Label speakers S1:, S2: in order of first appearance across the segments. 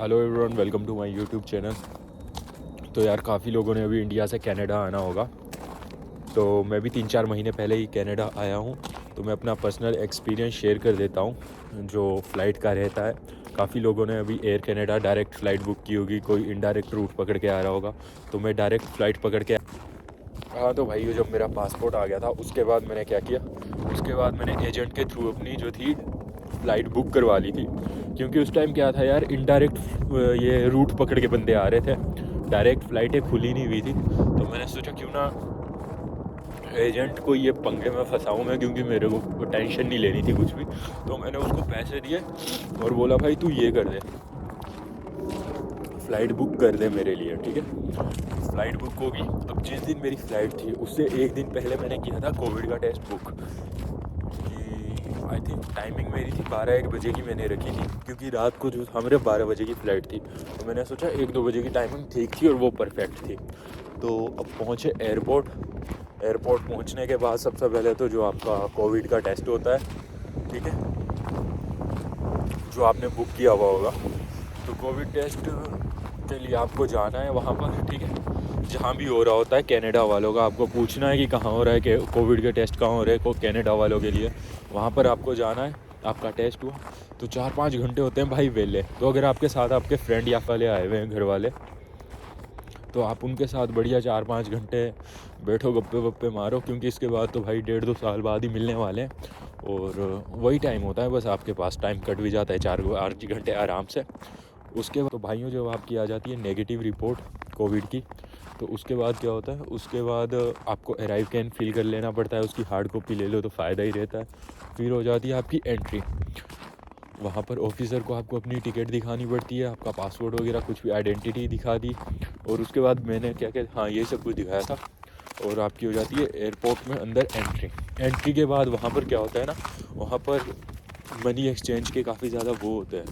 S1: Hello everyone, welcome to my YouTube channel. तो यार काफ़ी लोगों ने अभी इंडिया से कनाडा आना होगा। तो मैं भी 3-4 महीने पहले ही कनाडा आया हूँ। तो मैं अपना पर्सनल एक्सपीरियंस शेयर कर देता हूँ जो फ़्लाइट का रहता है। काफ़ी लोगों ने अभी air Canada direct flight book की होगी, कोई इनडायरेक्ट रूट पकड़ के आ रहा होगा। तो मैं डायरेक्ट फ़्लाइट पकड़ के हाँ, तो भाई जब मेरा पासपोर्ट आ गया था उसके बाद मैंने क्या किया, उसके बाद मैंने एजेंट के थ्रू अपनी जो थी फ़्लाइट बुक करवा ली थी। क्योंकि उस टाइम क्या था यार, इनडायरेक्ट ये रूट पकड़ के बंदे आ रहे थे, डायरेक्ट फ़्लाइटें खुली नहीं हुई थी। तो मैंने सोचा क्यों ना एजेंट को ये पंगे में फंसाऊँ मैं, क्योंकि मेरे को टेंशन नहीं लेनी थी कुछ भी। तो मैंने उसको पैसे दिए और बोला भाई तू ये कर दे, फ़्लाइट बुक कर दे मेरे लिए, ठीक है। फ़्लाइट बुक होगी। अब जिस दिन मेरी फ़्लाइट थी उससे एक दिन पहले मैंने किया था कोविड का टेस्ट बुक। कि आई थिंक टाइमिंग मेरी थी 12-1 बजे की मैंने रखी थी, क्योंकि रात को जो हमारे 12 बजे की फ़्लाइट थी। तो मैंने सोचा 1-2 बजे की टाइमिंग ठीक थी और वो परफेक्ट थी। तो अब पहुँचे एयरपोर्ट। एयरपोर्ट पहुँचने के बाद सबसे पहले तो जो आपका कोविड का टेस्ट होता है, ठीक है, जो आपने बुक किया हुआ होगा। तो कोविड टेस्ट के लिए आपको जाना है वहाँ पर, ठीक है। जहाँ भी हो रहा होता है कनाडा वालों का आपको पूछना है कि कहाँ हो रहा है, कि कोविड के टेस्ट कहाँ हो रहे हैं को कनाडा वालों के लिए। वहाँ पर आपको जाना है। आपका टेस्ट हुआ तो 4-5 घंटे होते हैं भाई वेले। तो अगर आपके साथ आपके फ्रेंड या वाले आए हुए हैं, घर वाले, तो आप उनके साथ बढ़िया 4-5 घंटे बैठो, गप्पे वप्पे मारो, क्योंकि इसके बाद तो भाई 1.5-2 साल बाद ही मिलने वाले हैं। और वही टाइम होता है बस आपके पास, टाइम कट भी जाता है 4-8 घंटे आराम से। उसके बाद तो भाइयों जब आपकी आ जाती है नेगेटिव रिपोर्ट कोविड की, तो उसके बाद क्या होता है, उसके बाद आपको अराइव कैन फिल कर लेना पड़ता है। उसकी हार्ड कॉपी ले लो तो फ़ायदा ही रहता है। फिर हो जाती है आपकी एंट्री। वहाँ पर ऑफिसर को आपको अपनी टिकट दिखानी पड़ती है, आपका पासपोर्ट वगैरह कुछ भी आइडेंटिटी दिखा दी। और उसके बाद मैंने क्या क्या, हाँ, ये सब कुछ दिखाया था। और आपकी हो जाती है एयरपोर्ट में अंदर एंट्री। एंट्री के बाद वहाँ पर क्या होता है ना, वहाँ पर मनी एक्सचेंज के काफ़ी ज़्यादा वो होते हैं,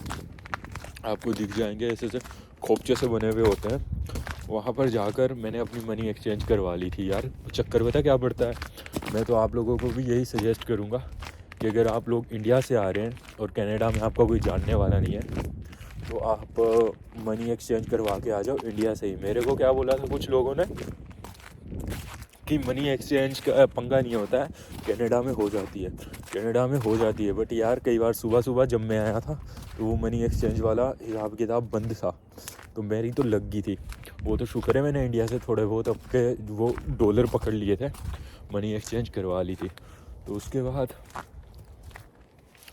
S1: आपको दिख जाएंगे ऐसे ऐसे खोपचे से बने हुए होते हैं। वहाँ पर जाकर मैंने अपनी मनी एक्सचेंज करवा ली थी यार। चक्कर पता क्या पड़ता है, मैं तो आप लोगों को भी यही सजेस्ट करूँगा कि अगर आप लोग इंडिया से आ रहे हैं और कनाडा में आपका कोई जानने वाला नहीं है, तो आप मनी एक्सचेंज करवा के आ जाओ इंडिया से ही। मेरे को क्या बोला था कुछ लोगों ने कि मनी एक्सचेंज का पंगा नहीं होता है, कनाडा में हो जाती है, कनाडा में हो जाती है। बट यार कई बार सुबह सुबह जब मैं आया था तो वो मनी एक्सचेंज वाला हिसाब किताब बंद था, तो मेरी तो लग गई थी। वो तो शुक्र है मैंने इंडिया से थोड़े बहुत अपने वो डॉलर पकड़ लिए थे, मनी एक्सचेंज करवा ली थी। तो उसके बाद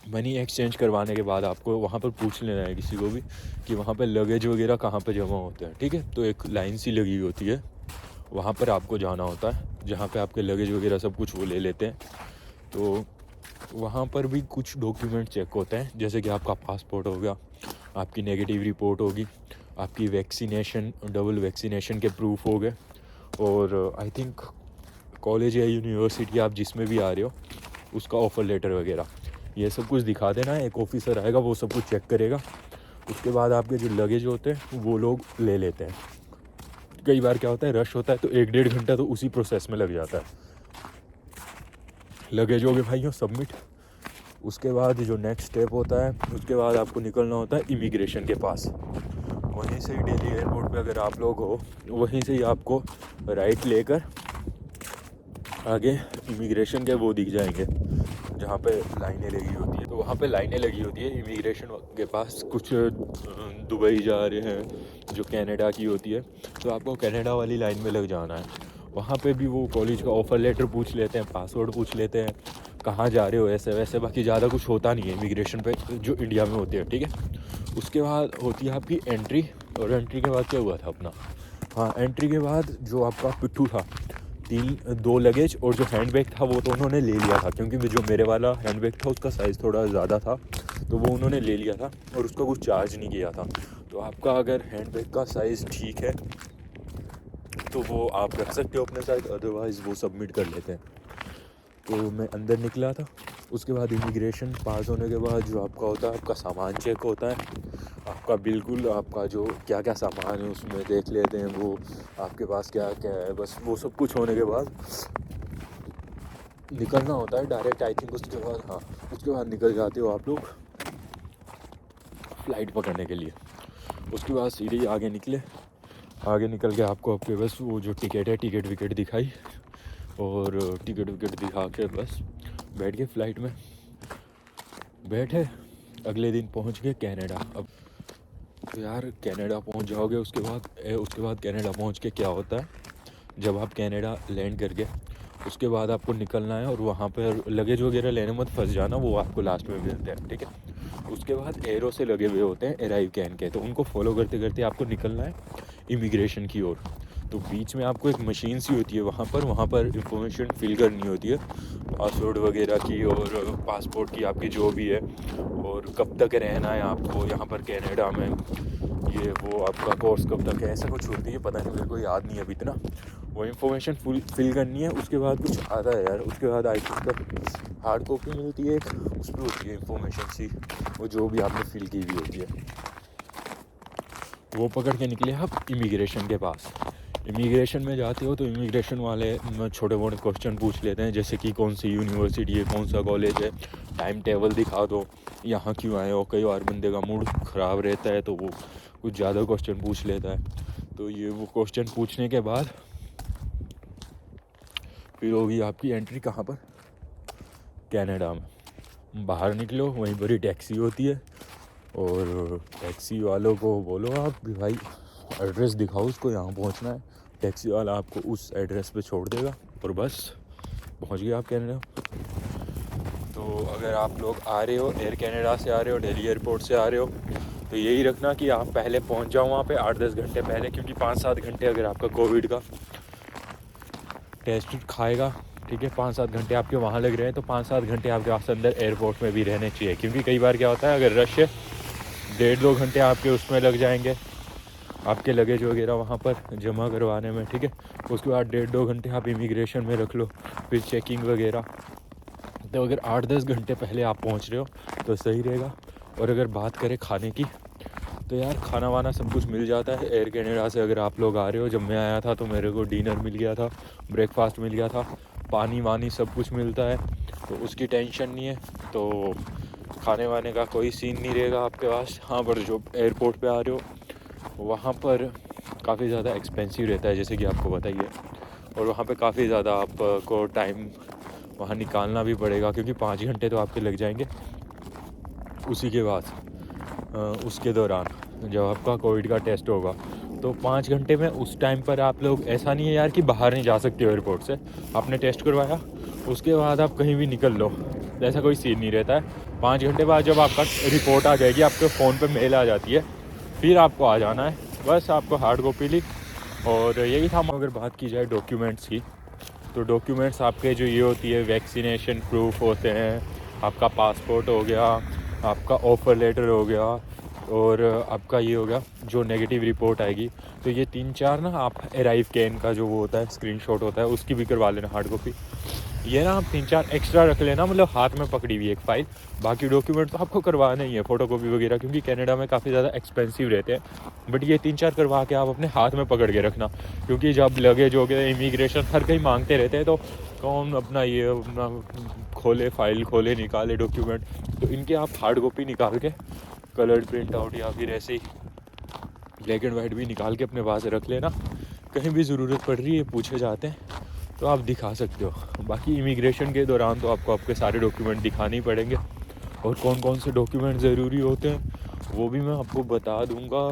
S1: मनी एक्सचेंज करवाने के बाद आपको वहाँ पर पूछ लेना है किसी को भी कि वहाँ पर लगेज वगैरह कहाँ पर जमा होते हैं, ठीक है। तो एक लाइन सी लगी होती है, वहाँ पर आपको जाना होता है, जहाँ पे आपके लगेज वगैरह सब कुछ वो ले लेते हैं। तो वहाँ पर भी कुछ डॉक्यूमेंट चेक होते हैं, जैसे कि आपका पासपोर्ट हो गया, आपकी नेगेटिव रिपोर्ट होगी, आपकी वैक्सीनेशन, डबल वैक्सीनेशन के प्रूफ हो गए, और आई थिंक कॉलेज या यूनिवर्सिटी आप जिसमें भी आ रहे हो उसका ऑफ़र लेटर वगैरह, ये सब कुछ दिखा देना है। एक ऑफिसर आएगा, वो सब कुछ चेक करेगा। उसके बाद आपके जो लगेज होते हैं वो लोग ले लेते हैं। कई बार क्या होता है, रश होता है तो 1-1.5 घंटा तो उसी प्रोसेस में लग जाता है। लगेज हो गए भाइयों सबमिट। उसके बाद जो नेक्स्ट स्टेप होता है, उसके बाद आपको निकलना होता है इमिग्रेशन के पास। वहीं से ही दिल्ली एयरपोर्ट पे अगर आप लोग हो, वहीं से ही आपको राइट लेकर आगे इमिग्रेशन के वो दिख जाएंगे, जहाँ पे लाइनें लगी होती है। तो वहाँ पे लाइनें लगी होती है इमिग्रेशन के पास। कुछ दुबई जा रहे हैं जो कनाडा की होती है, तो आपको कनाडा वाली लाइन में लग जाना है। वहाँ पे भी वो कॉलेज का ऑफ़र लेटर पूछ लेते हैं, पासवर्ड पूछ लेते हैं, कहाँ जा रहे हो, ऐसे वैसे। बाकी ज़्यादा कुछ होता नहीं है इमिग्रेशन पे जो इंडिया में होती है, ठीक है। उसके बाद होती है आपकी एंट्री। और एंट्री के बाद क्या हुआ था अपना, हाँ, एंट्री के बाद जो आपका पिट्ठू था, 2 लगेज और जो हैंड बैग था वो तो उन्होंने ले लिया था, क्योंकि जो मेरे वाला हैंड बैग था उसका साइज़ थोड़ा ज़्यादा था, तो वो उन्होंने ले लिया था और उसका कुछ चार्ज नहीं किया था। तो आपका अगर हैंड बैग का साइज़ ठीक है तो वो आप रख सकते हो अपने साथ, अदरवाइज़ वो सबमिट कर लेते हैं। तो मैं अंदर निकला था। उसके बाद इमिग्रेशन पास होने के बाद जो आपका होता है, आपका सामान चेक होता है। आपका बिल्कुल, आपका जो क्या क्या सामान है उसमें देख लेते हैं, वो आपके पास क्या क्या है। बस वो सब कुछ होने के बाद निकलना होता है डायरेक्ट, आई थिंक। उसके बाद, हाँ, उसके बाद निकल जाते हो आप लोग फ़्लाइट पकड़ने के लिए। उसके बाद सीधे ही आगे निकले, आगे निकल के आपको आपके बस वो जो टिकट है टिकट विकेट दिखाई, और टिकट विकेट दिखा के बस बैठ गए फ़्लाइट में, बैठे। अगले दिन पहुंच गए कनाडा। अब तो यार कनाडा पहुंच जाओगे, उसके बाद कनाडा पहुंच के क्या होता है, जब आप कनाडा लैंड कर गए उसके बाद आपको निकलना है, और वहाँ पर लगेज वगैरह लेने मत फंस जाना, वो आपको लास्ट में मिलते हैं, ठीक है। उसके बाद एरो से लगे हुए होते हैं अराइव कैन के, तो उनको फॉलो करते करते आपको निकलना है इमिग्रेशन की ओर। तो बीच में आपको एक मशीन सी होती है वहाँ पर इंफॉर्मेशन फिल करनी होती है, पासवर्ड वगैरह की और पासपोर्ट की आपकी जो भी है, और कब तक रहना है आपको यहाँ पर कनाडा में, ये वो आपका कोर्स कब तक है, ऐसा कुछ होती है, पता नहीं, मेरे को याद नहीं है अभी इतना। वो इन्फॉर्मेशन फिल करनी है। उसके बाद कुछ आता है यार, उसके बाद आई थिंक हार्ड कॉपी मिलती है एक, उस पर होती है इन्फॉर्मेशन सी, वो जो भी आपने फिल की हुई होती है, वो पकड़ के निकले आप इमिग्रेशन के पास। इमिग्रेशन में जाते हो तो इमिग्रेशन वाले छोटे मोटे क्वेश्चन पूछ लेते हैं, जैसे कि कौन सी यूनिवर्सिटी है, कौन सा कॉलेज है, टाइम टेबल दिखा दो, यहाँ क्यों आए हो। कई बार बंदे का मूड ख़राब रहता है तो वो कुछ ज़्यादा क्वेश्चन पूछ लेता है। तो ये वो क्वेश्चन पूछने के बाद फिर होगी आपकी एंट्री कहाँ पर, कनाडा में। बाहर निकलो, वहीं पर ही टैक्सी होती है, और टैक्सी वालों को बोलो आप भी भाई एड्रेस दिखाओ, उसको यहाँ पहुँचना है। टैक्सी वाला आपको उस एड्रेस पे छोड़ देगा, और बस पहुँच गए आप कनाडा। तो अगर आप लोग आ रहे हो एयर कनाडा से आ रहे हो, दिल्ली एयरपोर्ट से आ रहे हो, तो यही रखना कि आप पहले पहुँच जाओ वहाँ पे 8-10 घंटे पहले, क्योंकि 5-7 घंटे अगर आपका कोविड का टेस्ट खाएगा, ठीक है, 5-7 घंटे आपके वहाँ लग रहे हैं, तो 5-7 घंटे आपके पास अंदर एयरपोर्ट में भी रहने चाहिए। क्योंकि कई बार क्या होता है, अगर रश है 1.5-2 घंटे आपके उसमें लग जाएंगे, आपके लगेज वगैरह वहाँ पर जमा करवाने में, ठीक है। उसके बाद 1.5-2 घंटे आप इमिग्रेशन में रख लो, फिर चेकिंग वगैरह। तो अगर 8-10 घंटे पहले आप पहुँच रहे हो तो सही रहेगा। और अगर बात करें खाने की, तो यार खाना वाना सब कुछ मिल जाता है एयर कनाडा से। अगर आप लोग आ रहे हो, जब मैं आया था तो मेरे को डिनर मिल गया था, ब्रेकफास्ट मिल गया था, पानी वानी सब कुछ मिलता है, तो उसकी टेंशन नहीं है। तो खाने वाने का कोई सीन नहीं रहेगा आपके पास। हाँ, पर जो एयरपोर्ट पे आ रहे हो वहाँ पर काफ़ी ज़्यादा एक्सपेंसिव रहता है, जैसे कि आपको बताइए, और वहाँ पे काफ़ी ज़्यादा आपको टाइम वहाँ निकालना भी पड़ेगा, क्योंकि 5 घंटे तो आपके लग जाएंगे। उसी के बाद उसके दौरान जब आपका कोविड का टेस्ट होगा, तो 5 घंटे में उस टाइम पर आप लोग, ऐसा नहीं है यार कि बाहर नहीं जा सकते हो एयरपोर्ट से। आपने टेस्ट करवाया, उसके बाद आप कहीं भी निकल लो, ऐसा कोई सीन नहीं रहता है। 5 घंटे बाद जब आपका रिपोर्ट आ जाएगी, आपके फ़ोन पे मेल आ जाती है, फिर आपको आ जाना है। बस आपको हार्ड कॉपी ली, और यही था। अगर बात की जाए डॉक्यूमेंट्स की, तो डॉक्यूमेंट्स आपके जो ये होती है, वैक्सीनेशन प्रूफ होते हैं, आपका पासपोर्ट हो गया, आपका ऑफ़र लेटर हो गया, और आपका ये हो गया जो नेगेटिव रिपोर्ट आएगी। तो ये 3-4 ना आप अराइव कैन का जो वो होता है, स्क्रीनशॉट होता है, उसकी भी करवा लेना हार्ड कॉपी। ये ना आप 3-4 एक्स्ट्रा रख लेना, मतलब हाथ में पकड़ी हुई एक फ़ाइल। बाकी डॉक्यूमेंट तो आपको करवाना ही है, फ़ोटो कॉपी वगैरह, क्योंकि कनाडा में काफ़ी ज़्यादा एक्सपेंसिव रहते हैं। बट ये 3-4 करवा के आप अपने हाथ में पकड़ के रखना, क्योंकि जब लगेज हो गया, इमिग्रेशन हर कहीं मांगते रहते हैं, तो कौन अपना ये अपना खोले, फ़ाइल खोले, निकाले डॉक्यूमेंट। तो इनके आप हार्ड कॉपी निकाल के, कलर्ड प्रिंट आउट या फिर ऐसे ही ब्लैक एंड वाइट भी निकाल के अपने पास रख लेना। कहीं भी ज़रूरत पड़ रही है, पूछे जाते हैं तो आप दिखा सकते हो। बाकी इमिग्रेशन के दौरान तो आपको आपके सारे डॉक्यूमेंट दिखाने ही पड़ेंगे, और कौन कौन से डॉक्यूमेंट ज़रूरी होते हैं वो भी मैं आपको बता दूंगा।